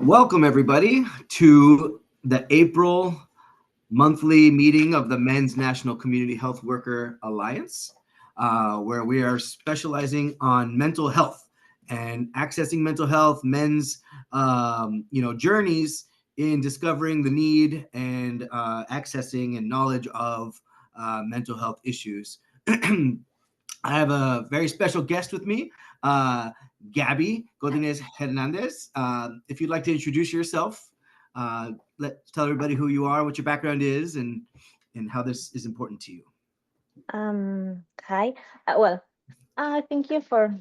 Welcome, everybody, to the April monthly meeting of the Men's National Community Health Worker Alliance, where we are specializing on mental health and accessing mental health, men's journeys in discovering the need and accessing and knowledge of mental health issues. I have a very special guest with me, Gabby Godinez Hernandez. If you'd like to introduce yourself, let's tell everybody who you are, what your background is, and how this is important to you. Hi. Thank you for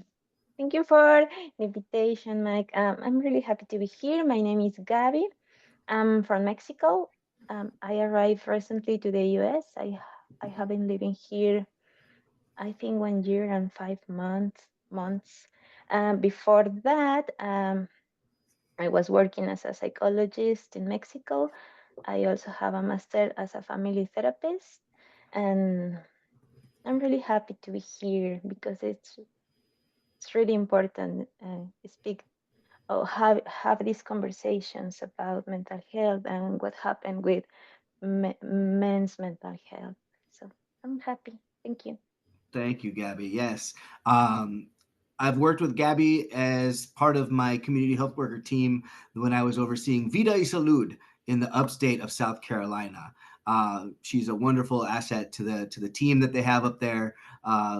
the invitation, Mike. I'm really happy to be here. My name is Gabby. I'm from Mexico. I arrived recently to the US. I have been living here, I think 1 year and 5 months. Before that, I was working as a psychologist in Mexico. I also have a master as a family therapist, and I'm really happy to be here because it's really important speak or have these conversations about mental health and what happened with men's mental health. So I'm happy. Thank you. Thank you, Gabby. Yes. Um, I've worked with Gabby as part of my community health worker team when I was overseeing Vida y Salud in the upstate of South Carolina. She's a wonderful asset to the team that they have up there,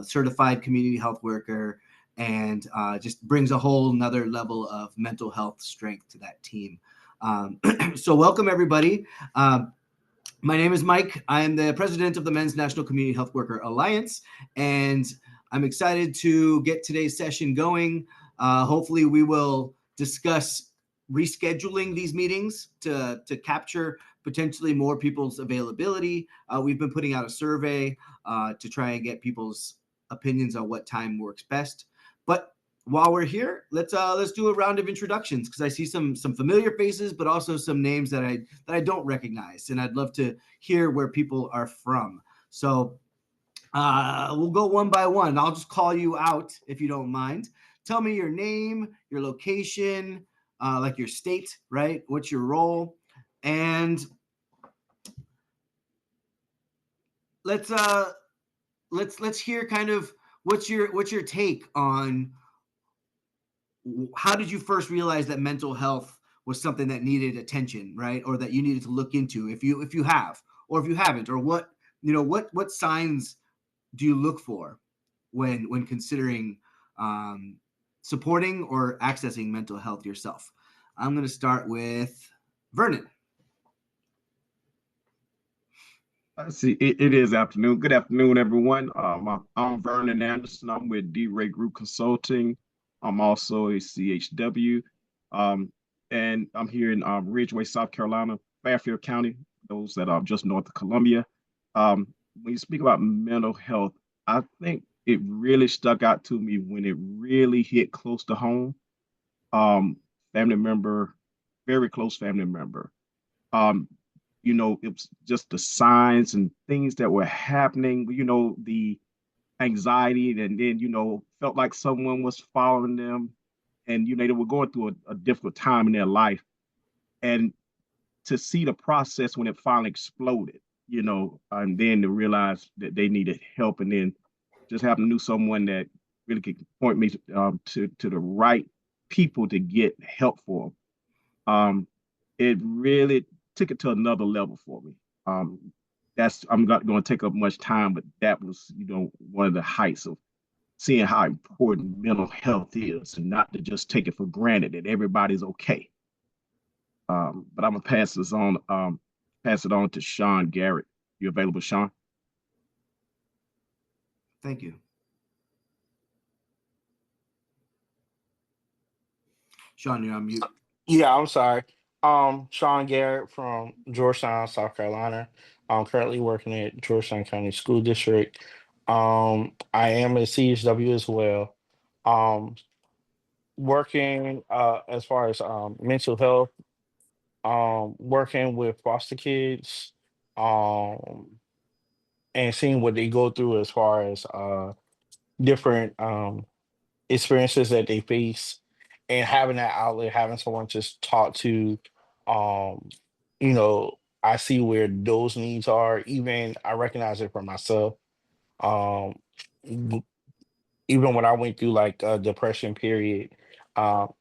certified community health worker, and just brings a whole nother level of mental health strength to that team. So welcome, everybody. My name is Mike. I am the president of the Men's National Community Health Worker Alliance, and I'm excited to get today's session going. Hopefully, we will discuss rescheduling these meetings to capture potentially more people's availability. We've been putting out a survey to try and get people's opinions on what time works best. But while we're here, let's do a round of introductions because I see some familiar faces, but also some names that I don't recognize, and I'd love to hear where people are from. So we'll go one by one. I'll just call you out if you don't mind. Tell me your name, your location, like your state, right? What's your role, and let's let's hear kind of what's your take on how did you first realize that mental health was something that needed attention, right? Or that you needed to look into if you have, or if you haven't, or what signs do you look for when considering supporting or accessing mental health yourself? I'm going to start with Vernon. Let's see, it is afternoon. Good afternoon, everyone. I'm Vernon Anderson. I'm with D-Ray Group Consulting. I'm also a CHW, um, and I'm here in Ridgeway, South Carolina, Fairfield County, those that are just north of Columbia. When you speak about mental health, I think it really stuck out to me when it really hit close to home. Um, Family member, very close family member. Um, it was just the signs and things that were happening, the anxiety, and then, felt like someone was following them. And, they were going through a difficult time in their life. And to see the process when it finally exploded, and then to realize that they needed help, and then just having to know someone that really could point me to the right people to get help for them. It really took it to another level for me. Um, that's I'm not going to take up much time, but that was, one of the heights of seeing how important mental health is, and not to just take it for granted that everybody's okay. But I'm gonna pass it on to Sean Garrett. You available, Sean? Thank you. Sean, you're on mute. Yeah, I'm sorry. Sean Garrett from Georgetown, South Carolina. I'm currently working at Georgetown County School District. I am a CHW as well. Um, Working as far as mental health, working with foster kids, um, and seeing what they go through as far as different experiences that they face, and having that outlet, having someone just talk to, um, I see where those needs are. Even I recognize it for myself. Um, Even when I went through like a depression period,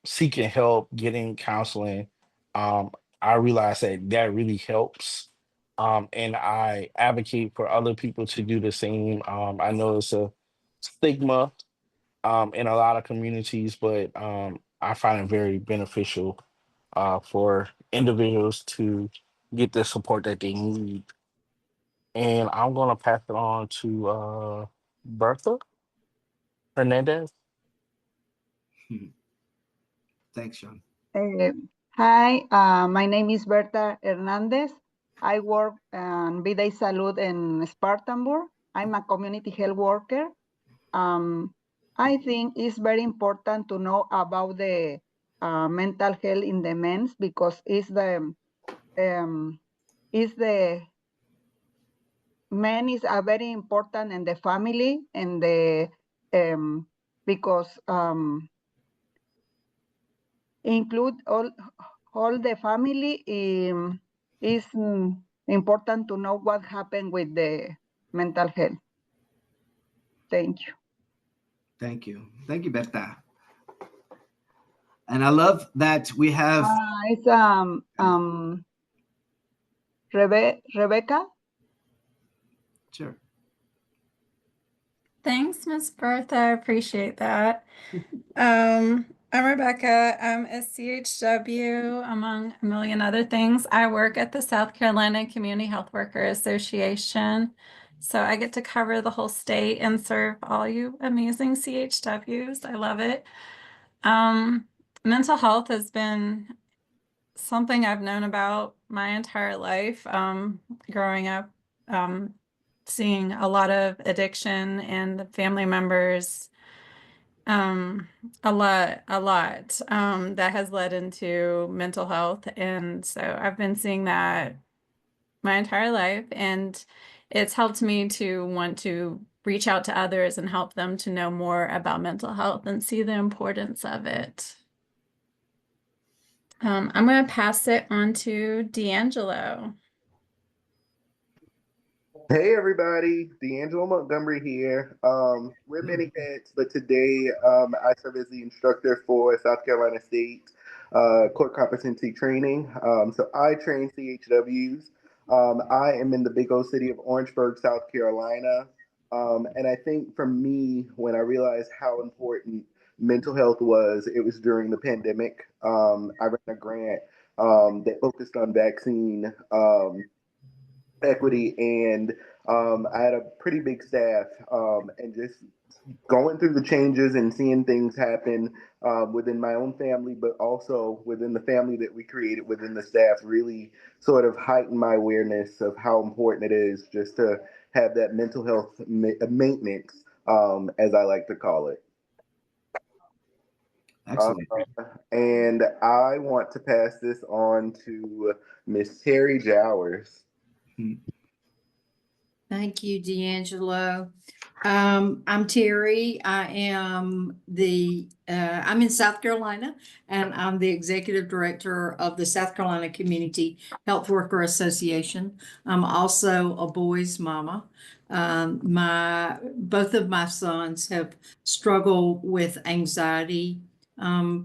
seeking help, getting counseling, um, I realized that that really helps. And I advocate for other people to do the same. I know it's a stigma in a lot of communities, but I find it very beneficial for individuals to get the support that they need. And I'm going to pass it on to Bertha Hernandez. Thanks, Sean. Uh, Hi, my name is Berta Hernandez. I work in Vida y Salud in Spartanburg. I'm a community health worker. Um, I think it's very important to know about the mental health in the men's because um, it's the men is a very important in the family and the because include all the family is important to know what happened with the mental health. Thank you. Thank you. Thank you, Berta. And I love that we have. It's Rebecca. Sure. Thanks, Miss Bertha. I appreciate that. I'm Rebecca. I'm a CHW, among a million other things. I work at the South Carolina Community Health Worker Association. So I get to cover the whole state and serve all you amazing CHWs. I love it. Mental health has been something I've known about my entire life. Growing up, seeing a lot of addiction and family members, a lot that has led into mental health. And so I've been seeing that my entire life, and it's helped me to want to reach out to others and help them to know more about mental health and see the importance of it. I'm going to pass it on to D'Angelo. Hey everybody, D'Angelo Montgomery here. We're many hats, but today I serve as the instructor for South Carolina State Court Competency Training. So I train CHWs. I am in the big old city of Orangeburg, South Carolina. And I think for me, when I realized how important mental health was, it was during the pandemic. I ran a grant that focused on vaccine equity, and I had a pretty big staff, and just going through the changes and seeing things happen within my own family, but also within the family that we created within the staff, really sort of heightened my awareness of how important it is just to have that mental health maintenance, as I like to call it. Excellent. And I want to pass this on to Miss Terry Jowers. Thank you, D'Angelo. I'm Terry. I'm in South Carolina, and I'm the executive director of the South Carolina Community Health Worker Association. I'm also a boy's mama. Both of my sons have struggled with anxiety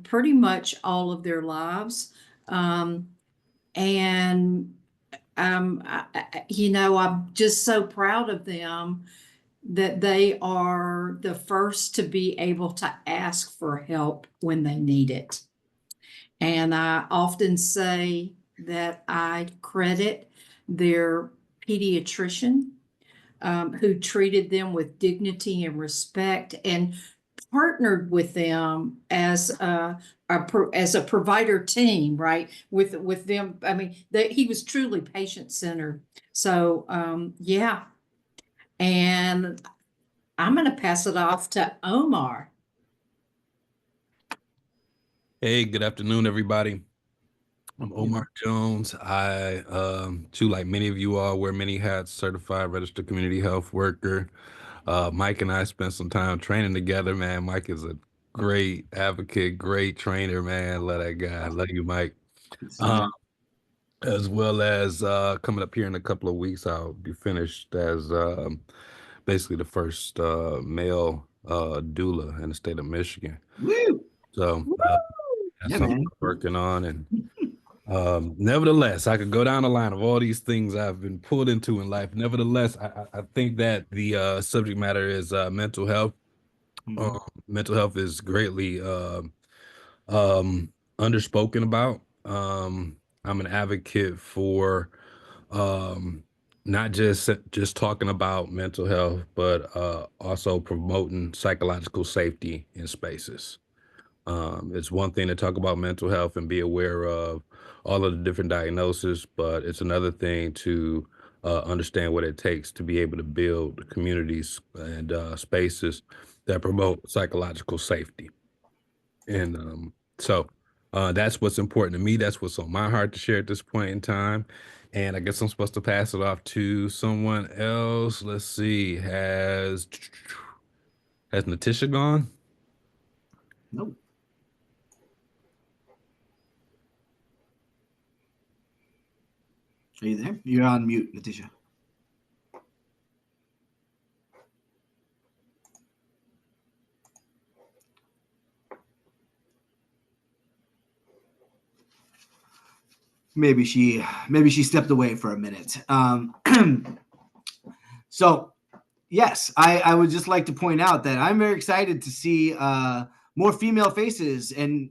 pretty much all of their lives. And I'm just so proud of them that they are the first to be able to ask for help when they need it. And I often say that I credit their pediatrician, who treated them with dignity and respect and partnered with them as a provider team, right? With them, I mean, he was truly patient centered. So yeah, and I'm going to pass it off to Omar. Hey, good afternoon, everybody. I'm Omar Jones. I, too, like many of you all, wear many hats, certified registered community health worker. Mike and I spent some time training together, man. Mike is a great advocate, great trainer, man. Love that guy. Love you, Mike. As well as coming up here in a couple of weeks, I'll be finished as basically the first male doula in the state of Michigan. Woo! So that's Yeah, something man. I'm working on. And nevertheless, I could go down the line of all these things I've been pulled into in life. Nevertheless, I think that the subject matter is mental health. Mental health is greatly underspoken about. I'm an advocate for not just talking about mental health, but also promoting psychological safety in spaces. It's one thing to talk about mental health and be aware of all of the different diagnoses, but it's another thing to understand what it takes to be able to build communities and spaces that promote psychological safety. And so that's what's important to me. That's what's on my heart to share at this point in time. And I guess I'm supposed to pass it off to someone else. Let's see. Has Natisha gone? Nope. Are you there? You're on mute, Natisha. Maybe she stepped away for a minute. So yes, I would just like to point out that I'm very excited to see more female faces and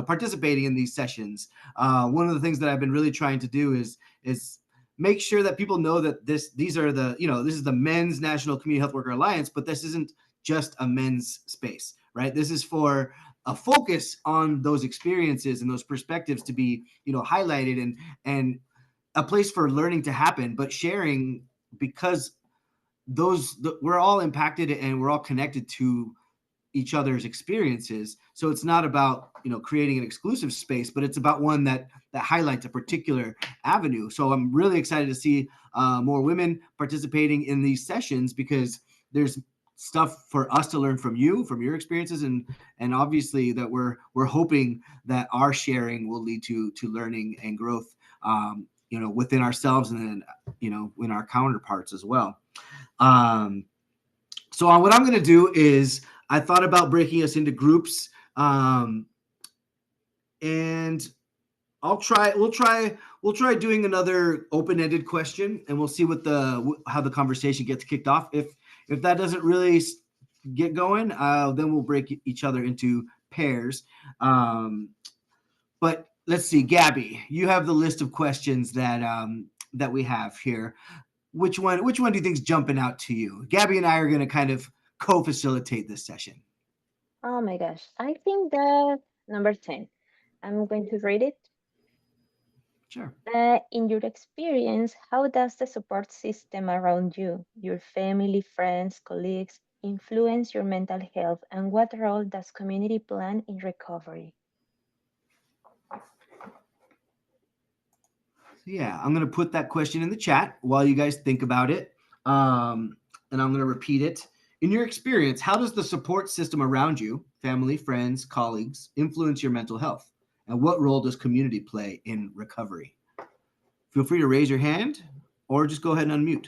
participating in these sessions. One of the things that I've been really trying to do is make sure that people know that this is the Men's National Community Health Worker Alliance, but this isn't just a men's space, right? This is for a focus on those experiences and those perspectives to be highlighted and a place for learning to happen, but sharing, because we're all impacted and we're all connected to each other's experiences. So it's not about creating an exclusive space, but it's about one that highlights a particular avenue. So I'm really excited to see more women participating in these sessions, because there's stuff for us to learn from you, from your experiences, and obviously that we're hoping that our sharing will lead to learning and growth within ourselves, and then in our counterparts as well. So what I'm going to do is I thought about breaking us into groups, and we'll try doing another open-ended question, and we'll see how the conversation gets kicked off. If that doesn't really get going, then we'll break each other into pairs. But let's see, Gabby, you have the list of questions that we have here. Which one do you think is jumping out to you? Gabby and I are going to kind of co-facilitate this session. Oh my gosh. I think that number 10. I'm going to read it. Sure. In your experience, how does the support system around you, your family, friends, colleagues, influence your mental health, and what role does community play in recovery? Yeah, I'm going to put that question in the chat while you guys think about it. And I'm going to repeat it. In your experience, how does the support system around you, family, friends, colleagues, influence your mental health? And what role does community play in recovery? Feel free to raise your hand or just go ahead and unmute.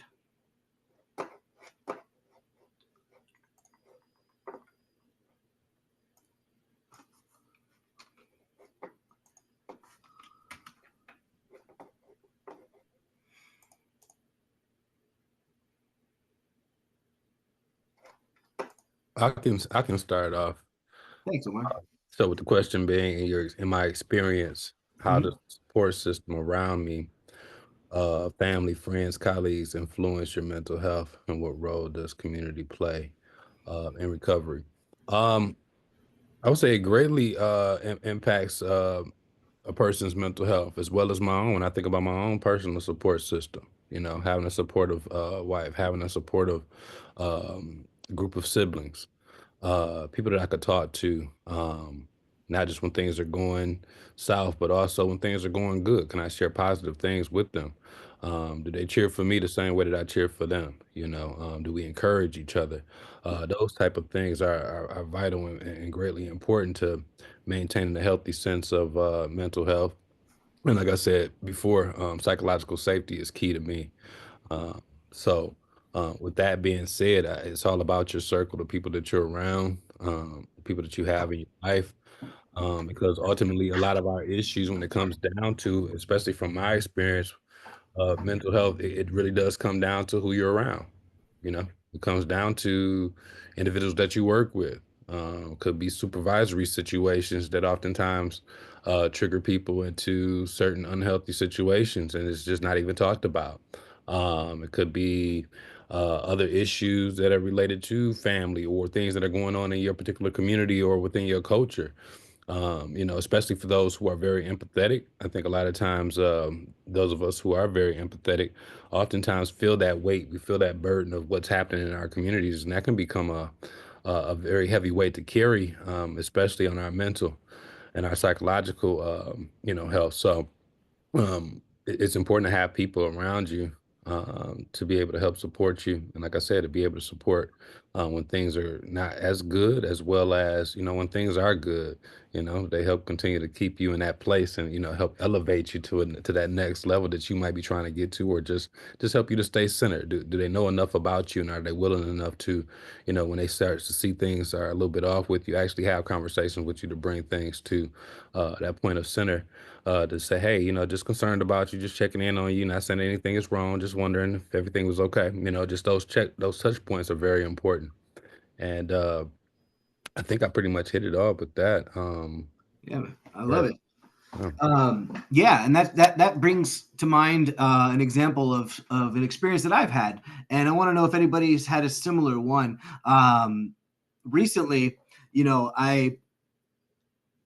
I can start off. Thanks, Omar. So with the question being, in my experience, how does the support system around me, family, friends, colleagues, influence your mental health, and what role does community play in recovery? I would say it greatly impacts a person's mental health as well as my own. When I think about my own personal support system, having a supportive wife, having a supportive group of siblings, people that I could talk to, not just when things are going south, but also when things are going good. Can I share positive things with them? Do they cheer for me the same way that I cheer for them? Do we encourage each other? Those type of things are vital and greatly important to maintaining a healthy sense of mental health. And like I said before, psychological safety is key to me. Uh, so, with that being said, it's all about your circle, the people that you're around, people that you have in your life, because ultimately, a lot of our issues, when it comes down to, especially from my experience, mental health, it really does come down to who you're around. It comes down to individuals that you work with. Could be supervisory situations that oftentimes trigger people into certain unhealthy situations, and it's just not even talked about. It could be other issues that are related to family or things that are going on in your particular community or within your culture. Especially for those who are very empathetic. I think a lot of times, those of us who are very empathetic oftentimes feel that weight. We feel that burden of what's happening in our communities, and that can become a very heavy weight to carry, especially on our mental and our psychological, health. So, it's important to have people around you to be able to help support you, and like I said, to be able to support when things are not as good, as well as when things are good. They help continue to keep you in that place, and help elevate you to that next level that you might be trying to get to, or just help you to stay centered. Do they know enough about you, and are they willing enough to, when they start to see things are a little bit off with you, actually have conversations with you to bring things to that point of center, to say, hey, just concerned about you, just checking in on you, not saying anything is wrong, just wondering if everything was okay. Just those touch points are very important. And I think I pretty much hit it all with that. Yeah, I love it. Yeah. Yeah, and that brings to mind an example of an experience that I've had, and I want to know if anybody's had a similar one. Recently,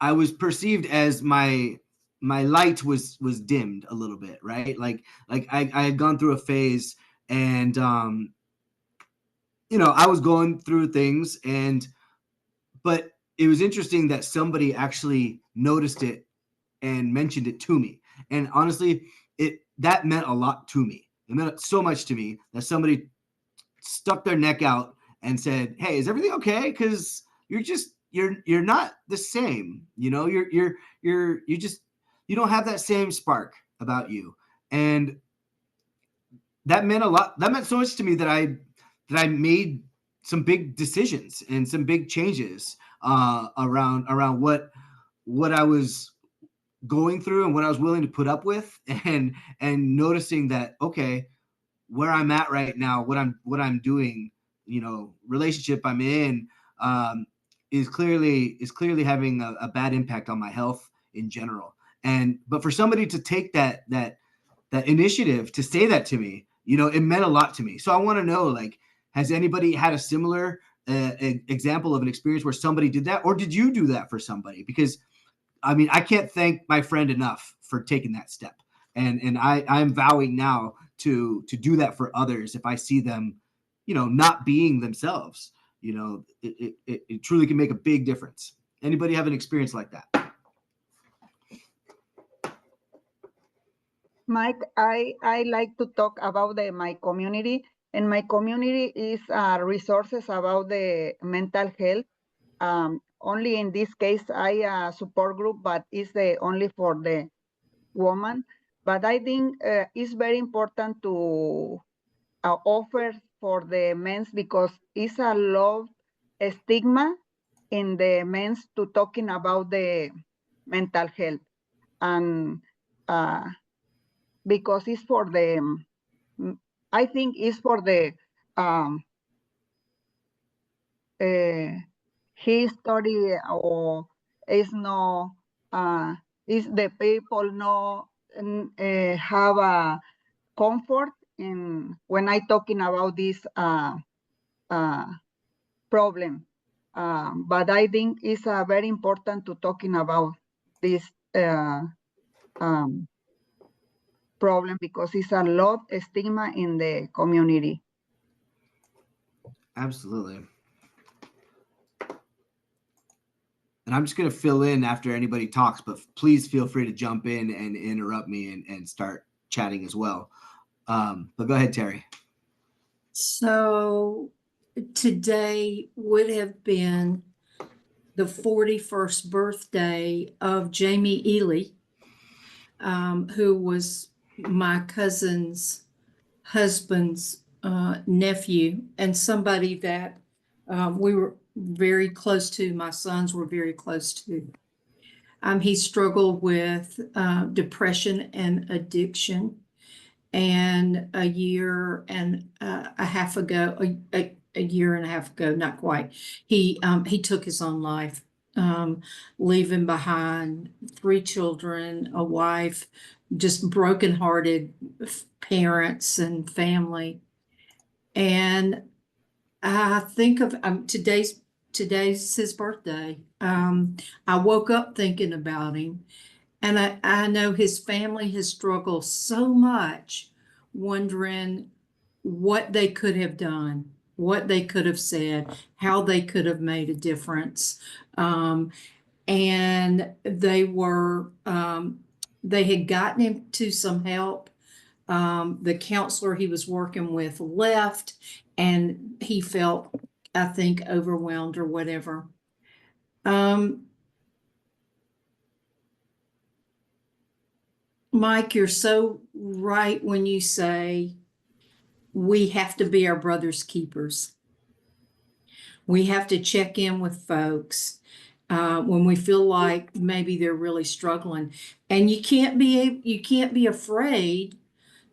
I was perceived as my light was dimmed a little bit, right? Like I had gone through a phase, and I was going through things, but it was interesting that somebody actually noticed it and mentioned it to me. And honestly, that meant a lot to me. It meant so much to me that somebody stuck their neck out and said, "Hey, is everything okay? Because you're not the same. You just you don't have that same spark about you." And that meant a lot. That meant so much to me that I made some big decisions and some big changes around what I was going through and what I was willing to put up with, and noticing that, okay, where I'm at right now, what I'm doing, relationship I'm in, is clearly having a bad impact on my health in general. But for somebody to take that initiative to say that to me, it meant a lot to me. So I want to know, like, has anybody had a similar example of an experience where somebody did that, or did you do that for somebody? Because I mean, I can't thank my friend enough for taking that step. And I'm vowing now to do that for others if I see them, not being themselves. It truly can make a big difference. Anybody have an experience like that? Mike, I like to talk about my community, and my community is resources about the mental health. Only in this case, I support group, but it's the only for the woman. But I think it's very important to offer for the men's, because it's a lot stigma in the men's to talking about the mental health, and because it's for the I think it's for the um, history, or is no is the people no have a comfort in when I talking about this uh, problem. But I think it's very important to talking about this um, problem, because it's a lot of stigma in the community. Absolutely. And I'm just going to fill in after anybody talks, but please feel free to jump in and interrupt me and start chatting as well. But go ahead, Terry. So today would have been the 41st birthday of Jamie Ely, who was my cousin's husband's nephew, and somebody that we were very close to. My sons were very close to. He struggled with depression and addiction. And a year and a half ago, a year and a half ago, not quite, he took his own life, leaving behind 3 children, a wife, just brokenhearted parents and family. And I think of today's his birthday. I woke up thinking about him. And I know his family has struggled so much, wondering what they could have done, what they could have said, how they could have made a difference. And they had gotten him to some help. The counselor he was working with left, and he felt, I think, overwhelmed or whatever. Mike, you're so right when you say we have to be our brother's keepers. We have to check in with folks when we feel like maybe they're really struggling, and you can't be afraid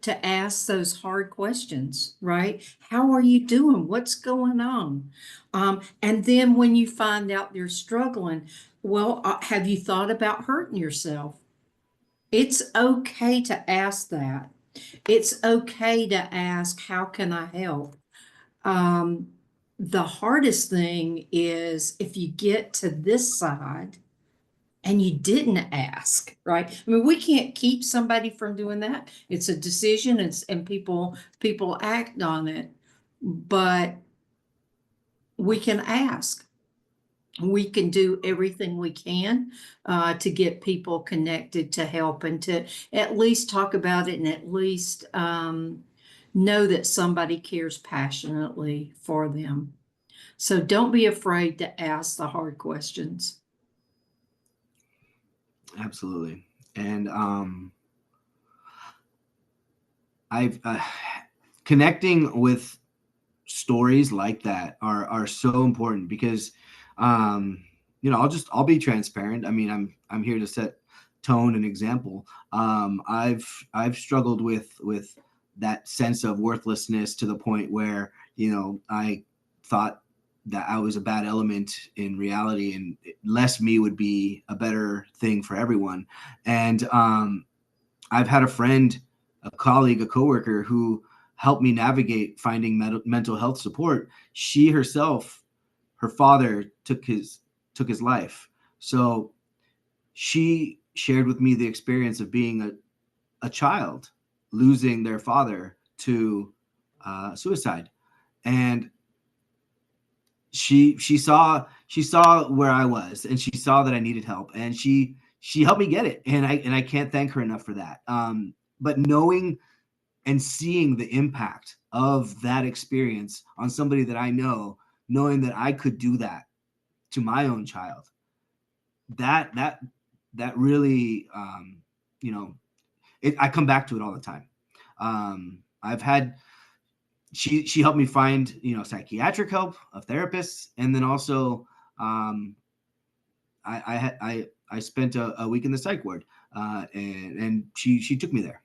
to ask those hard questions, right? How are you doing? What's going on? And then when you find out they're struggling, well, have you thought about hurting yourself? It's okay to ask that. It's okay to ask, how can I help? The hardest thing is if you get to this side and you didn't ask, right? I mean, we can't keep somebody from doing that. It's a decision, and people act on it, but we can ask. We can do everything we can to get people connected to help, and to at least talk about it, and at least know that somebody cares passionately for them. So don't be afraid to ask the hard questions. Absolutely. And I've connecting with stories like that are so important, because I'll be transparent. I mean, I'm here to set tone and example. I've struggled with that sense of worthlessness to the point where I thought that I was a bad element in reality, and less me would be a better thing for everyone. And I've had a friend, a colleague, a coworker who helped me navigate finding mental health support. She herself, her father took his life. So she shared with me the experience of being a child losing their father to suicide. And she saw where I was, and she saw that I needed help, and she helped me get it. And I can't thank her enough for that. But knowing and seeing the impact of that experience on somebody that I know, knowing that I could do that to my own child, that really, I come back to it all the time. I've had, she helped me find, psychiatric help, of therapists. And then also, I spent a week in the psych ward, and she took me there.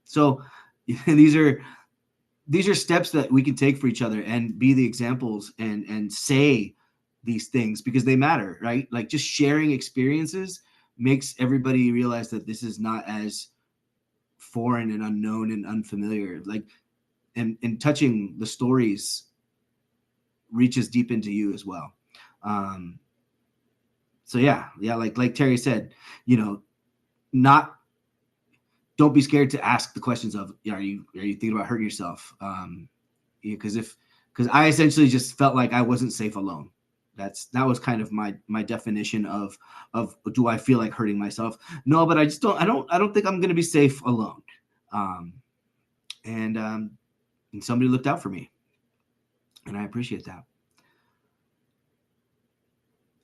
So these are steps that we can take for each other, and be the examples, and say these things, because they matter, right? Like, just sharing experiences makes everybody realize that this is not as foreign and unknown and unfamiliar. Like, and touching the stories reaches deep into you as well. So yeah, like Terry said, don't be scared to ask the questions of, are you thinking about hurting yourself? Because I essentially just felt like I wasn't safe alone. That was kind of my definition of do I feel like hurting myself? No, but I don't think I'm going to be safe alone. and somebody looked out for me, and I appreciate that.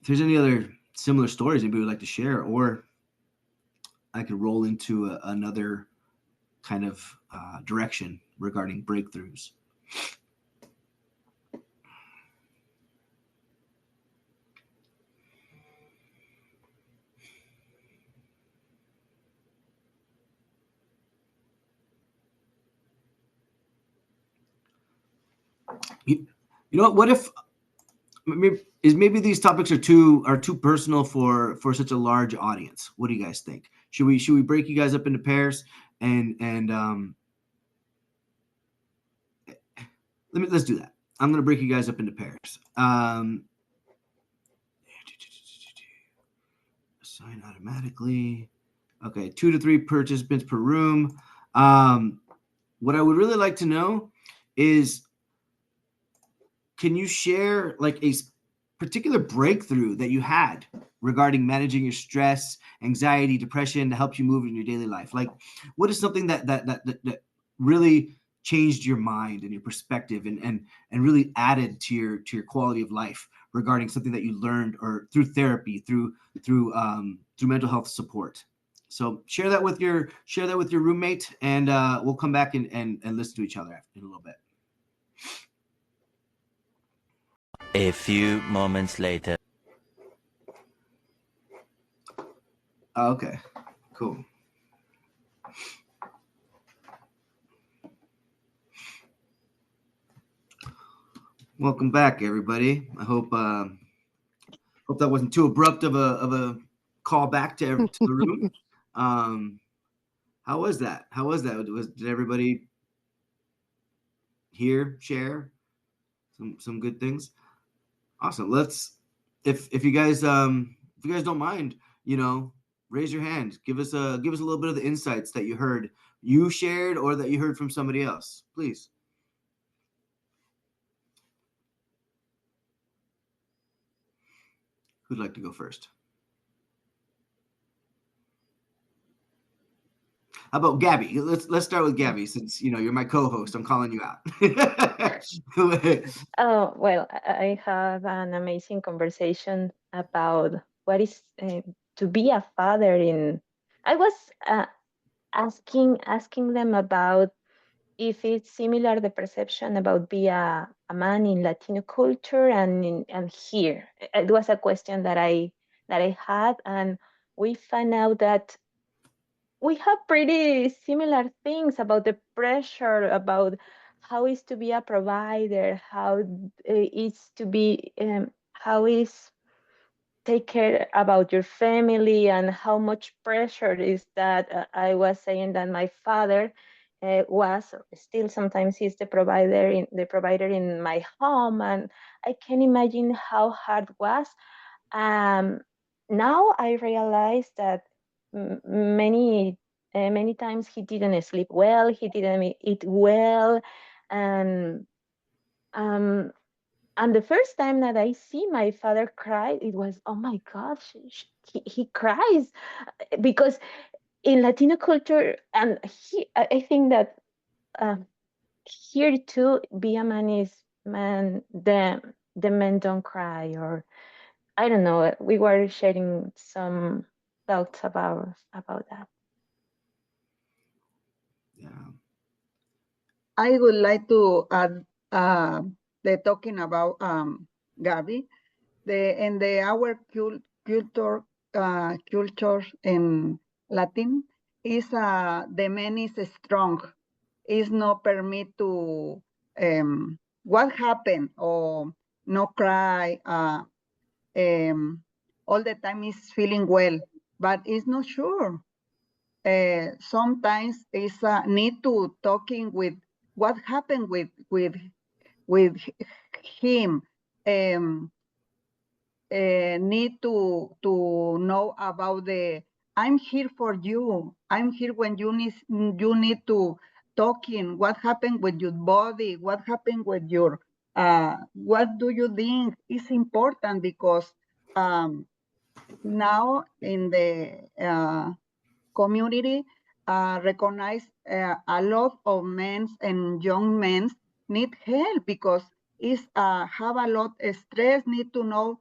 If there's any other similar stories anybody would like to share, or I could roll into another kind of direction regarding breakthroughs. You know what if maybe these topics are too personal for such a large audience? What do you guys think? Should we break you guys up into pairs and let's do that. I'm gonna break you guys up into pairs. Assign automatically. Okay, 2 to 3 participants per room. What I would really like to know is, can you share like a particular breakthrough that you had regarding managing your stress, anxiety, depression to help you move in your daily life? Like, what is something that really changed your mind and your perspective and really added to your quality of life regarding something that you learned or through therapy, through mental health support? So share that with your roommate, and we'll come back and listen to each other in a little bit. A few moments later. Okay, cool. Welcome back, everybody. I hope that wasn't too abrupt of a call back to the room. How was that? Did everybody share some good things? Awesome. If you guys don't mind, raise your hand. Give us a little bit of the insights that you shared or that you heard from somebody else, please. Who'd like to go first? How about Gabby? Let's start with Gabby, since you're my co-host. I'm calling you out. Oh, well, I have an amazing conversation about what is to be a father in. I was asking them about if it's similar, the perception about be a man in Latino culture and here. It was a question that I had, and we found out that we have pretty similar things about the pressure, about how is to be a provider, how is to be, how is take care about your family, and how much pressure is that. I was saying that my father was still sometimes he's the provider in my home, and I can imagine how hard it was. um, Now I realize that many times he didn't sleep well, he didn't eat well, and um, the first time that I see my father cry, it was, oh my gosh, he cries because in Latino culture, and I think that uh, here too, be a man is man, the men don't cry, or I don't know. We were sharing some thoughts about that. Yeah. I would like to add the talking about Gabby. Our culture in Latin is the man is strong. Is not permit to what happened or no cry. All the time is feeling well, but it's not sure. Sometimes it's need to talking with what happened with him. Need to know about the I'm here for you. I'm here when you need to talking. What happened with your body? What happened with your what do you think is important? Because now in the community, recognize a lot of men and young men need help because it's have a lot of stress, need to know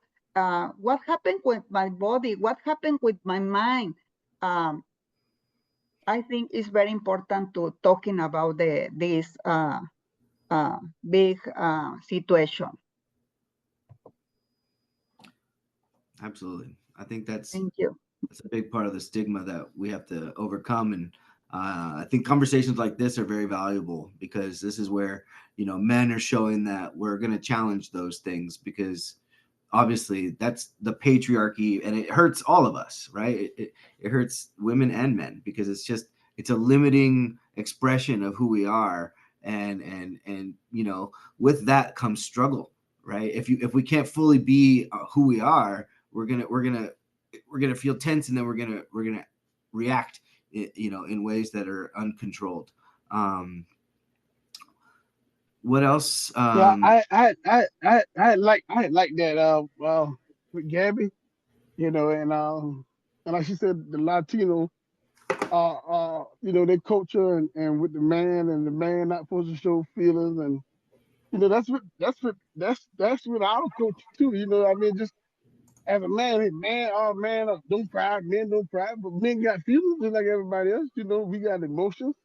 what happened with my body, what happened with my mind. I think it's very important to talking about this big situation. Absolutely. I think that's Thank you. a big part of the stigma that we have to overcome. And I think conversations like this are very valuable because this is where, men are showing that we're going to challenge those things because obviously that's the patriarchy and it hurts all of us, right? It hurts women and men because it's a limiting expression of who we are. And with that comes struggle, right? If we can't fully be who we are, we're gonna feel tense, and then we're gonna react, in ways that are uncontrolled. What else? Yeah, I like that with Gabby, and like she said, the Latino their culture and with the man not supposed to show feelings, and that's what our culture too. I mean, just as a man, hey, man, oh man, don't cry, men don't cry, but men got feelings just like everybody else. We got emotions.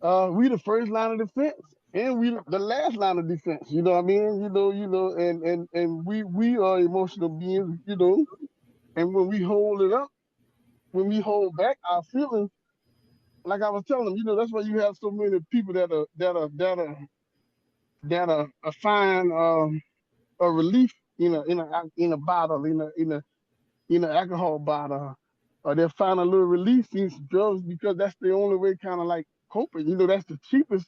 We the first line of defense, and we the last line of defense. You know what I mean? And we are emotional beings. And when we hold it up, when we hold back our feelings, like I was telling them, that's why you have so many people that are find a relief, in a bottle, in a alcohol bottle, or they'll find a little relief in some drugs because that's the only way, kind of like coping. That's the cheapest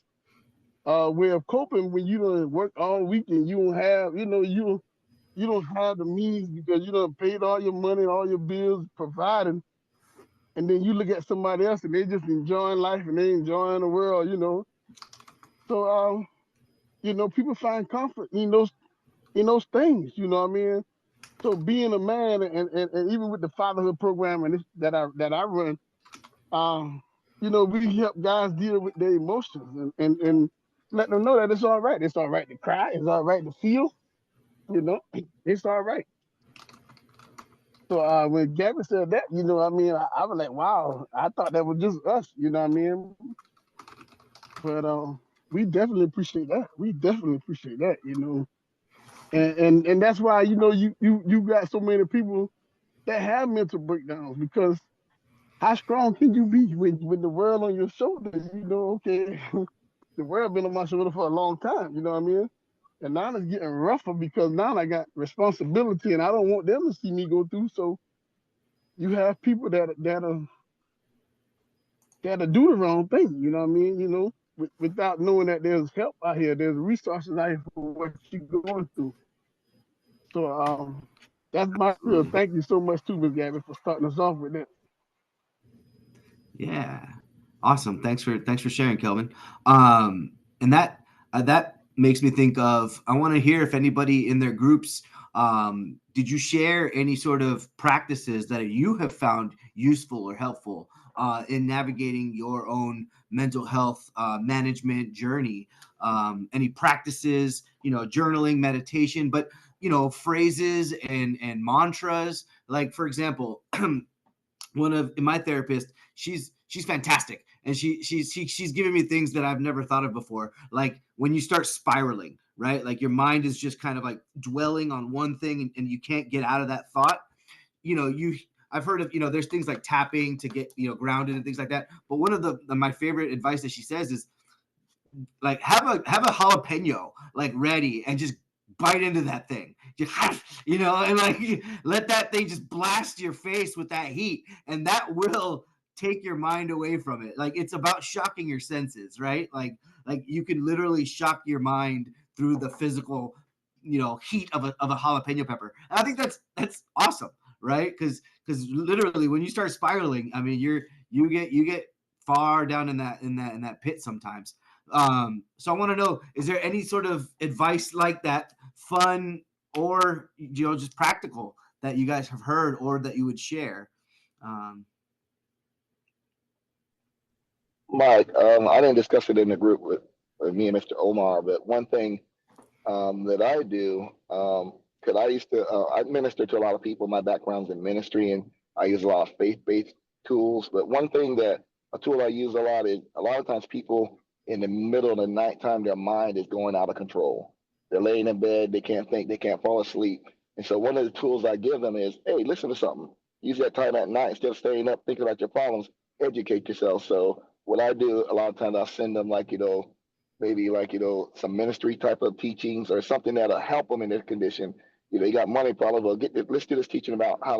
way of coping when you don't work all week and you don't have, you don't have the means because you don't paid all your money, all your bills provided, and then you look at somebody else and they just enjoying life and they enjoying the world. So people find comfort in those things. You know what I mean? So being a man and even with the fatherhood program and that I run, we help guys deal with their emotions and let them know that it's all right. It's all right to cry. It's all right to feel. It's all right. So when Gabby said that, I mean, I was like, wow, I thought that was just us. You know what I mean? But we definitely appreciate that. We definitely appreciate that. And that's why you got so many people that have mental breakdowns because how strong can you be when the world on your shoulder? Okay, the world been on my shoulder for a long time. You know what I mean? And now it's getting rougher because now I got responsibility, and I don't want them to see me go through. So you have people that'll do the wrong thing. You know what I mean? Without knowing that there's help out here, there's resources out here for what you're going through. So that's my spiel. Absolutely. Thank you so much too, Ms. Gabby, for starting us off with that. Yeah, awesome. Thanks for sharing, Kelvin. And that makes me think of. I want to hear if anybody in their groups did you share any sort of practices that you have found useful or helpful in navigating your own mental health management journey? Any practices, journaling, meditation, but phrases and mantras. Like for example, one of my therapist, she's fantastic, and she's giving me things that I've never thought of before, like when you start spiraling, right? Like your mind is just kind of like dwelling on one thing, and you can't get out of that thought. You I've heard of, there's things like tapping to get grounded and things like that, but one of my favorite advice that she says is like have a jalapeno like ready and just bite into that thing, just and like let that thing just blast your face with that heat, and that will take your mind away from it. Like it's about shocking your senses, right? Like you can literally shock your mind through the physical heat of a jalapeno pepper. And I think that's awesome, right? Because literally when you start spiraling, I mean you get far down in that pit sometimes. So I want to know, is there any sort of advice like that, fun or just practical, that you guys have heard or that you would share? Mike, I didn't discuss it in the group with me and Mr. Omar, but one thing that I do, because I used to, I minister to a lot of people. My background's in ministry, and I use a lot of faith-based tools. But one thing that a tool I use a lot is a lot of times people in the middle of the nighttime, their mind is going out of control. They're laying in bed, they can't think, they can't fall asleep. And so one of the tools I give them is, hey, listen to something. Use that time at night instead of staying up thinking about your problems. Educate yourself. So what I do a lot of times, I'll send them like maybe like some ministry type of teachings or something that'll help them in their condition. You got money problems. Well, let's do this teaching about how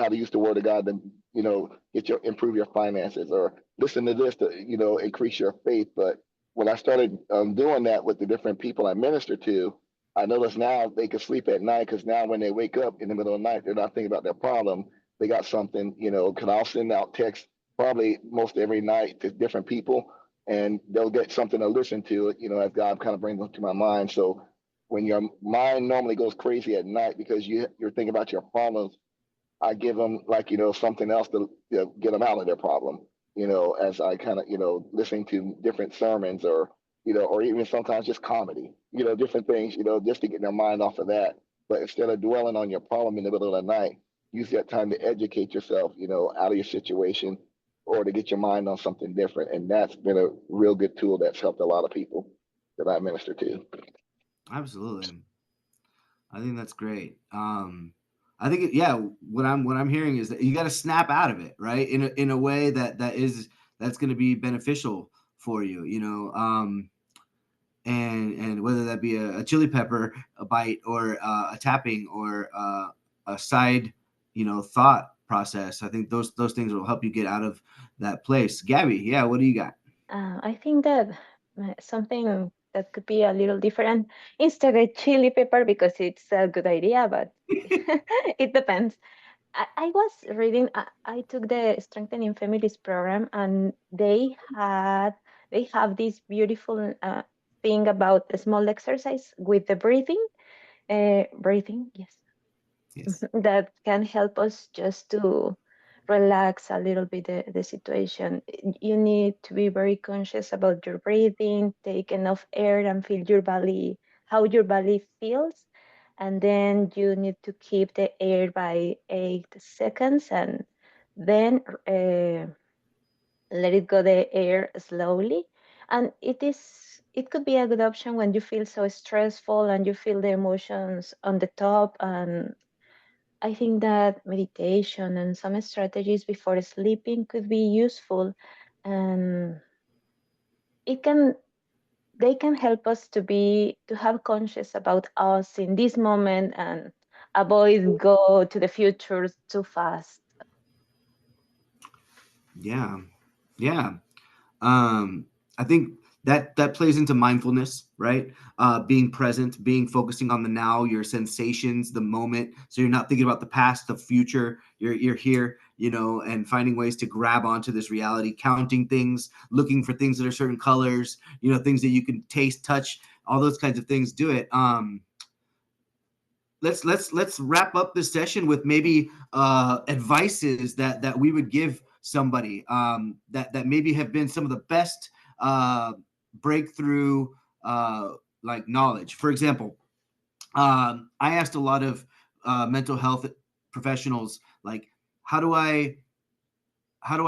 to use the word of God to improve your finances, or listen to this to increase your faith. But when I started doing that with the different people I minister to, I notice now they can sleep at night, because now when they wake up in the middle of the night, they're not thinking about their problem. They got something, because I'll send out texts probably most every night to different people, and they'll get something to listen to, as God kind of brings them to my mind. So when your mind normally goes crazy at night because you're thinking about your problems, I give them like, something else to get them out of their problem, as I kind of, listening to different sermons, or even sometimes just comedy, different things, just to get their mind off of that. But instead of dwelling on your problem in the middle of the night, use that time to educate yourself, out of your situation, or to get your mind on something different. And that's been a real good tool that's helped a lot of people that I minister to. Absolutely. I think that's great. I think yeah, what I'm hearing is that you got to snap out of it, right? In a way that's going to be beneficial for you, and whether that be a chili pepper, a bite, or a tapping, or a side, thought process. I think those things will help you get out of that place. Gabby, yeah, what do you got? I think that something that could be a little different instead of chili pepper, because it's a good idea, but it depends. I was reading. I took the Strengthening Families program, and they have this beautiful thing about a small exercise with the breathing. Breathing, yes, Yes. that can help us just to relax a little bit the situation. You need to be very conscious about your breathing, take enough air and feel your belly, how your belly feels. And then you need to keep the air by 8 seconds, and then let it go the air slowly. And it could be a good option when you feel so stressful and you feel the emotions on the top. And I think that meditation and some strategies before sleeping could be useful, and it can they can help us to have conscious about us in this moment and avoid go to the future too fast. Yeah. Yeah. I think that plays into mindfulness, right? Being present, being focusing on the now, your sensations, the moment. So you're not thinking about the past, the future. You're here, and finding ways to grab onto this reality, counting things, looking for things that are certain colors, things that you can taste, touch, all those kinds of things. Do it. Let's wrap up this session with maybe advices that we would give somebody, that maybe have been some of the best breakthrough like knowledge. For example, I asked a lot of mental health professionals, like, how do I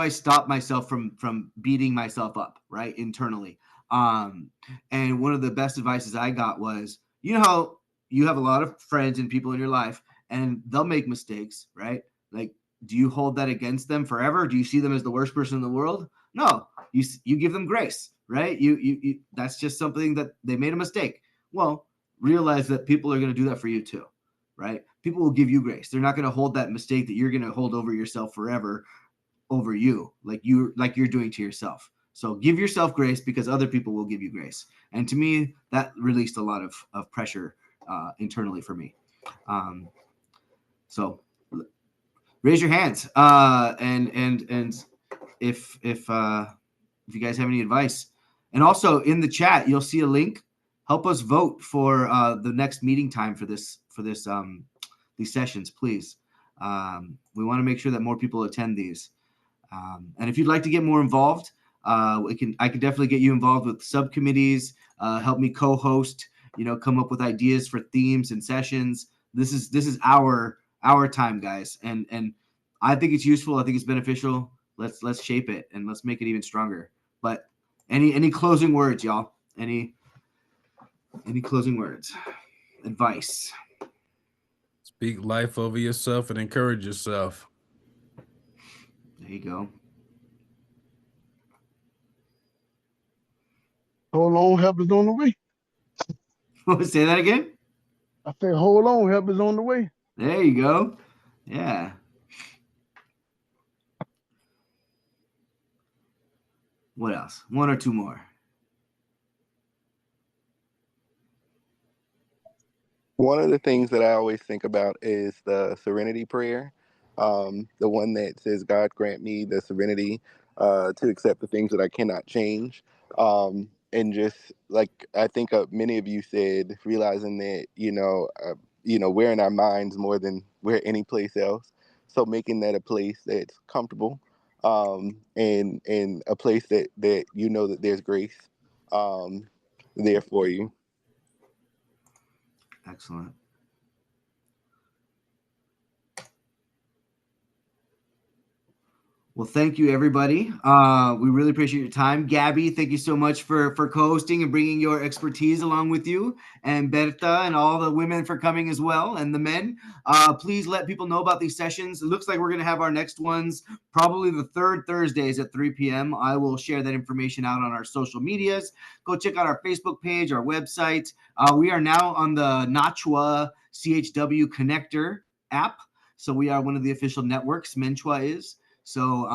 stop myself from beating myself up, right, internally? And one of the best advices I got was, how you have a lot of friends and people in your life, and they'll make mistakes, right? Like, do you hold that against them forever? Do you see them as the worst person in the world? No, you give them grace, right? You that's just something that they made a mistake. Well, realize that people are going to do that for you too, right? People will give you grace. They're not going to hold that mistake that you're going to hold over yourself forever over you, like you're doing to yourself. So give yourself grace, because other people will give you grace. And to me, that released a lot of pressure internally for me. So raise your hands, and if you guys have any advice. And also in the chat, you'll see a link. Help us vote for the next meeting time for this these sessions, please. We want to make sure that more people attend these. And if you'd like to get more involved, I can definitely get you involved with subcommittees, help me co-host, come up with ideas for themes and sessions. This is our time, guys. And I think it's useful. I think it's beneficial. Let's shape it and let's make it even stronger. But any closing words, y'all? Any closing words? Advice? Speak life over yourself and encourage yourself. There you go. Hold on, help is on the way. Say that again? I said, hold on, help is on the way. There you go. Yeah. What else? One or two more. One of the things that I always think about is the serenity prayer, the one that says, God grant me the serenity to accept the things that I cannot change. And just like I think many of you said, realizing that, we're in our minds more than we're any place else. So making that a place that's comfortable, and a place that that there's grace there for you. Excellent. Well, thank you, everybody. We really appreciate your time. Gabby, thank you so much for co-hosting and bringing your expertise along with you. And Berta and all the women for coming as well, and the men. Please let people know about these sessions. It looks like we're going to have our next ones probably the third Thursdays at 3 p.m. I will share that information out on our social medias. Go check out our Facebook page, our website. We are now on the Mnchwa CHW Connector app. So we are one of the official networks, Mnchwa is. So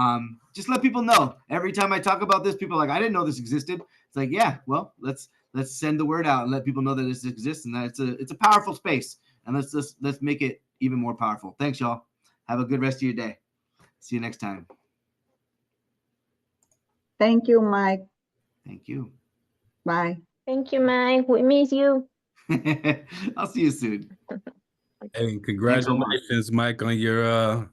just let people know. Every time I talk about this, people are like, I didn't know this existed. It's like, yeah, well, let's send the word out and let people know that this exists and that it's a powerful space. And let's make it even more powerful. Thanks, y'all. Have a good rest of your day. See you next time. Thank you, Mike. Thank you. Bye. Thank you, Mike. We miss you. I'll see you soon. Hey, congratulations, Mike, on your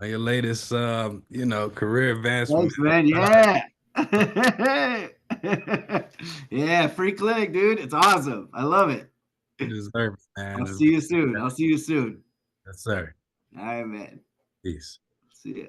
latest career advancement. Thanks, man. Yeah. Yeah, free clinic, dude. It's awesome. I love it. You deserve it, man. I'll see you soon. Yes, sir. All right, man. Peace. See ya.